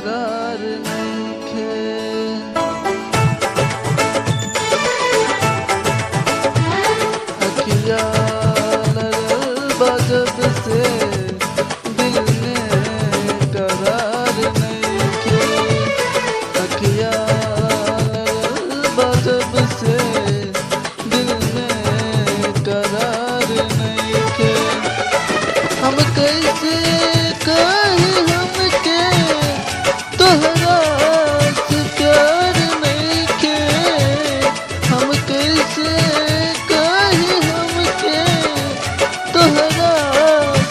करार नइखे। अखिया लड़ल बा जब से दिल में करार नइखे। अखिया लड़ल बा जब से दिल में करार नइखे। हम कैसे कही हमके तोहरा से प्यार नइखे। हम कैसे कही हमके तोहरा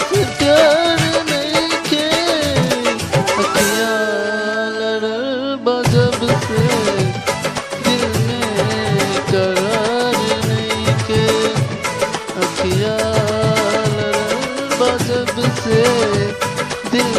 से प्यार नइखे। अखिया लड़ल बा जब से दिल में करार नइखे। अखिया लड़ल बा जब से दिल